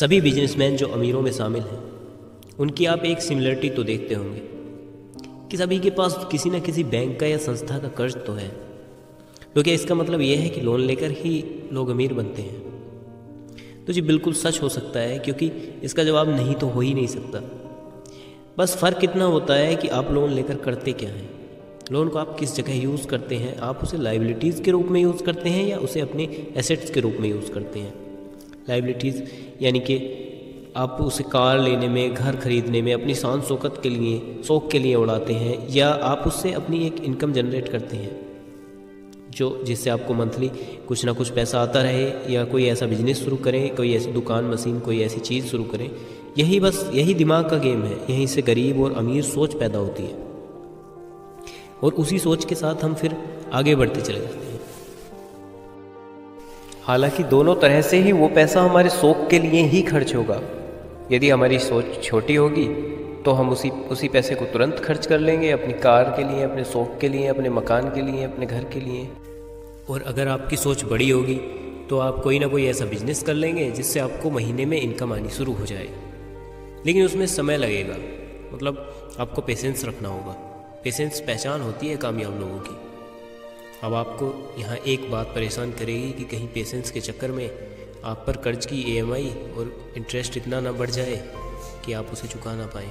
सभी बिजनेसमैन जो अमीरों में शामिल हैं उनकी आप एक सिमिलरिटी तो देखते होंगे कि सभी के पास किसी न किसी बैंक का या संस्था का कर्ज तो है। तो क्या इसका मतलब यह है कि लोन लेकर ही लोग अमीर बनते हैं? तो जी बिल्कुल सच हो सकता है, क्योंकि इसका जवाब नहीं तो हो ही नहीं सकता। बस फ़र्क इतना होता है कि आप लोन लेकर करते क्या हैं। लोन को आप किस जगह यूज़ करते हैं? आप उसे लाइबिलिटीज़ के रूप में यूज़ करते हैं या उसे अपने एसेट्स के रूप में यूज़ करते हैं? लाइबिलिटीज़ यानी कि आप उसे कार लेने में, घर खरीदने में, अपनी शान शौकत के लिए, शौक़ के लिए उड़ाते हैं, या आप उससे अपनी एक इनकम जनरेट करते हैं जिससे आपको मंथली कुछ ना कुछ पैसा आता रहे, या कोई ऐसा बिजनेस शुरू करें, कोई ऐसी दुकान, मशीन, कोई ऐसी चीज़ शुरू करें। यही दिमाग का गेम है। यहीं से गरीब और अमीर सोच पैदा होती है और उसी सोच के साथ हम फिर आगे बढ़ते चले जाते हैं। हालांकि दोनों तरह से ही वो पैसा हमारे शौक़ के लिए ही खर्च होगा। यदि हमारी सोच छोटी होगी तो हम उसी पैसे को तुरंत खर्च कर लेंगे अपनी कार के लिए, अपने शौक़ के लिए, अपने मकान के लिए, अपने घर के लिए। और अगर आपकी सोच बड़ी होगी तो आप कोई ना कोई ऐसा बिजनेस कर लेंगे जिससे आपको महीने में इनकम आनी शुरू हो जाए। लेकिन उसमें समय लगेगा, मतलब आपको पेशेंस रखना होगा। पेशेंस पहचान होती है कामयाब लोगों की। अब आपको यहाँ एक बात परेशान करेगी कि कहीं पेशेंस के चक्कर में आप पर कर्ज की EMI और इंटरेस्ट इतना ना बढ़ जाए कि आप उसे चुका ना पाएँ।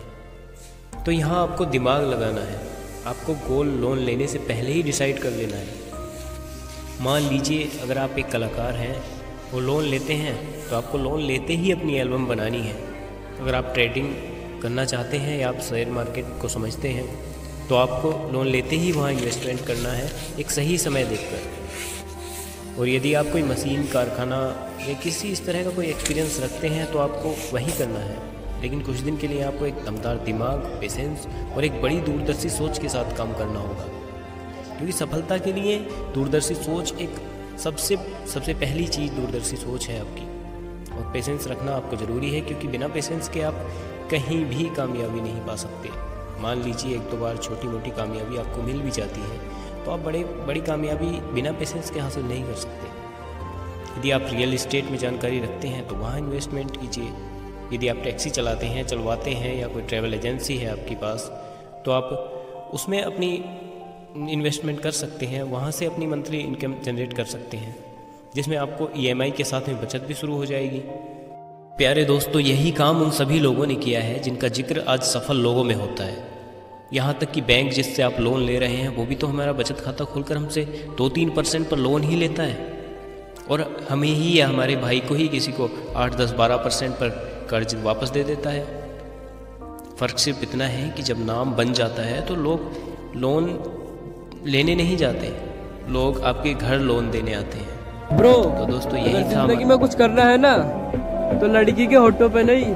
तो यहाँ आपको दिमाग लगाना है। आपको गोल्ड लोन लेने से पहले ही डिसाइड कर लेना है। मान लीजिए अगर आप एक कलाकार हैं और लोन लेते हैं तो आपको लोन लेते ही अपनी एल्बम बनानी है। अगर आप ट्रेडिंग करना चाहते हैं या आप शेयर मार्केट को समझते हैं तो आपको लोन लेते ही वहाँ इन्वेस्टमेंट करना है, एक सही समय देखकर। और यदि आप कोई मशीन, कारखाना या किसी इस तरह का कोई एक्सपीरियंस रखते हैं तो आपको वही करना है। लेकिन कुछ दिन के लिए आपको एक दमदार दिमाग, पेशेंस और एक बड़ी दूरदर्शी सोच के साथ काम करना होगा, क्योंकि सफलता के लिए दूरदर्शी सोच एक सबसे पहली चीज़ दूरदर्शी सोच है आपकी। और पेशेंस रखना आपको ज़रूरी है, क्योंकि बिना पेशेंस के आप कहीं भी कामयाबी नहीं पा सकते। मान लीजिए एक दो बार छोटी मोटी कामयाबी आपको मिल भी जाती है तो आप बड़ी कामयाबी बिना पेशेंस के हासिल नहीं कर सकते। यदि आप रियल इस्टेट में जानकारी रखते हैं तो वहाँ इन्वेस्टमेंट कीजिए। यदि आप टैक्सी चलवाते हैं या कोई ट्रैवल एजेंसी है आपके पास, तो आप उसमें अपनी इन्वेस्टमेंट कर सकते हैं। वहाँ से अपनी मंथली इनकम जनरेट कर सकते हैं, जिसमें आपको EMI के साथ में बचत भी शुरू हो जाएगी। प्यारे दोस्तों, यही काम उन सभी लोगों ने किया है जिनका जिक्र आज सफल लोगों में होता है। यहाँ तक कि बैंक जिससे आप लोन ले रहे हैं वो भी तो हमारा बचत खाता खोलकर हमसे 2-3% पर लोन ही लेता है, और हमें ही या हमारे भाई को ही किसी को 8-10-12% पर कर्ज वापस दे देता है। फ़र्क सिर्फ इतना है कि जब नाम बन जाता है तो लोग लोन लेने नहीं जाते, लोग आपके घर लोन देने आते हैं। ब्रो, तो दोस्तों यही था। जिंदगी में कुछ करना है ना तो लड़की के होठों पे नहीं